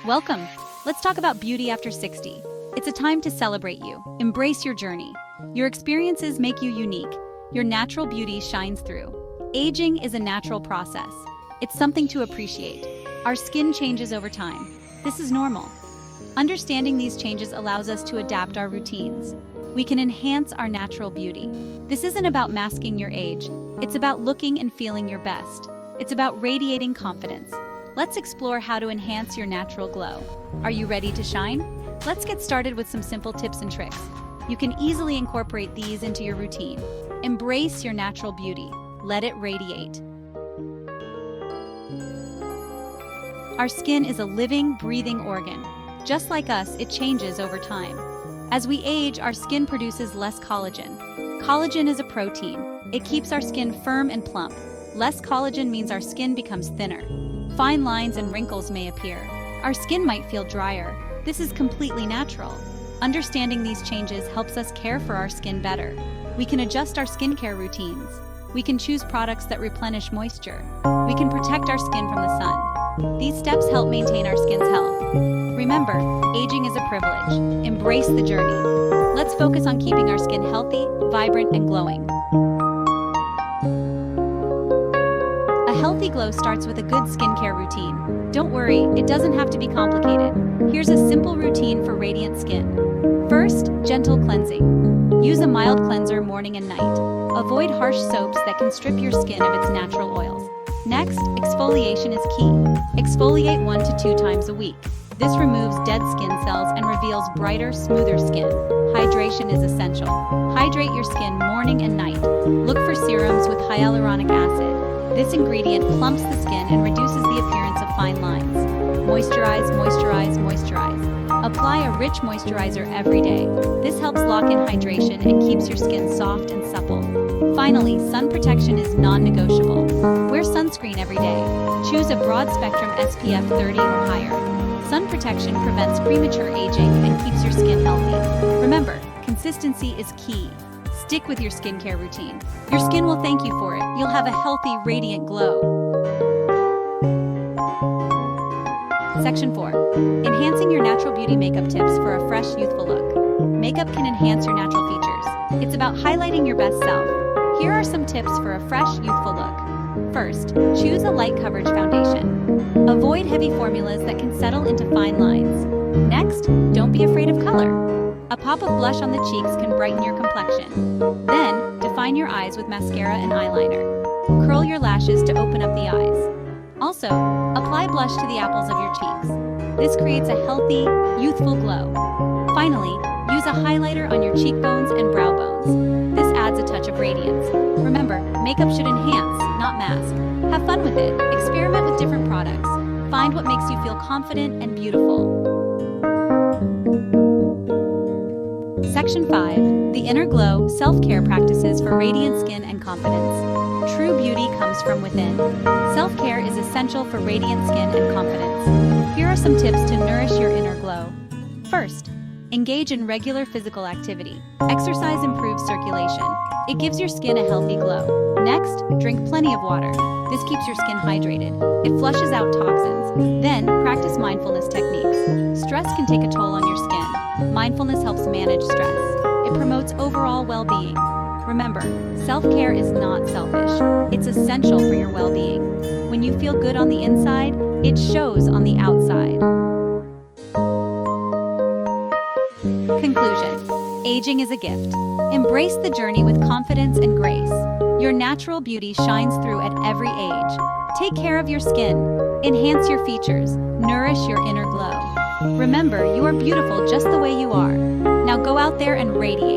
Welcome. Let's talk about beauty after 60. It's a time to celebrate you. Embrace your journey. Your experiences make you unique. Your natural beauty shines through. Aging is a natural process. It's something to appreciate. Our skin changes over time. This is normal. Understanding these changes allows us to adapt our routines. We can enhance our natural beauty. This isn't about masking your age. It's about looking and feeling your best. It's about radiating confidence. Let's explore how to enhance your natural glow. Are you ready to shine? Let's get started with some simple tips and tricks. You can easily incorporate these into your routine. Embrace your natural beauty. Let it radiate. Our skin is a living, breathing organ. Just like us, it changes over time. As we age, our skin produces less collagen. Collagen is a protein. It keeps our skin firm and plump. Less collagen means our skin becomes thinner. Fine lines and wrinkles may appear. Our skin might feel drier. This is completely natural. Understanding these changes helps us care for our skin better. We can adjust our skincare routines. We can choose products that replenish moisture. We can protect our skin from the sun. These steps help maintain our skin's health. Remember, aging is a privilege. Embrace the journey. Let's focus on keeping our skin healthy, vibrant, and glowing. A healthy glow starts with a good skincare routine. Don't worry, it doesn't have to be complicated. Here's a simple routine for radiant skin. First, gentle cleansing. Use a mild cleanser morning and night. Avoid harsh soaps that can strip your skin of its natural oils. Next, exfoliation is key. Exfoliate 1 to 2 times a week. This removes dead skin cells and reveals brighter, smoother skin. Hydration is essential. Hydrate your skin morning and night. Look for serums with hyaluronic acid. This ingredient plumps the skin and reduces the appearance of fine lines. Moisturize, moisturize, moisturize. Apply a rich moisturizer every day. This helps lock in hydration and keeps your skin soft and supple. Finally, sun protection is non-negotiable. Wear sunscreen every day. Choose a broad-spectrum SPF 30 or higher. Sun protection prevents premature aging and keeps your skin healthy. Remember, consistency is key. Stick with your skincare routine. Your skin will thank you for it. You'll have a healthy, radiant glow. Section 4. Enhancing your natural beauty makeup tips for a fresh, youthful look. Makeup can enhance your natural features. It's about highlighting your best self. Here are some tips for a fresh, youthful look. First, choose a light coverage foundation. Avoid heavy formulas that can settle into fine lines. Next, don't be afraid of color. A pop of blush on the cheeks can brighten your complexion. Then, define your eyes with mascara and eyeliner. Curl your lashes to open up the eyes. Also, apply blush to the apples of your cheeks. This creates a healthy, youthful glow. Finally, use a highlighter on your cheekbones and brow bones. This adds a touch of radiance. Remember, makeup should enhance, not mask. Have fun with it. Experiment with different products. Find what makes you feel confident and beautiful. Section 5. The Inner Glow, Self-Care Practices for Radiant Skin and Confidence. True beauty comes from within. Self-care is essential for radiant skin and confidence. Here are some tips to nourish your inner glow. First, engage in regular physical activity. Exercise improves circulation. It gives your skin a healthy glow. Next, drink plenty of water. This keeps your skin hydrated. It flushes out toxins. Then, practice mindfulness techniques. Stress can take a toll on your skin. Mindfulness helps manage stress. It promotes overall well-being. Remember, self-care is not selfish. It's essential for your well-being. When you feel good on the inside, it shows on the outside. Conclusion. Aging is a gift. Embrace the journey with confidence and grace. Your natural beauty shines through at every age. Take care of your skin. Enhance your features. Nourish your inner glow. Remember, you are beautiful just the way you are. Now go out there and radiate.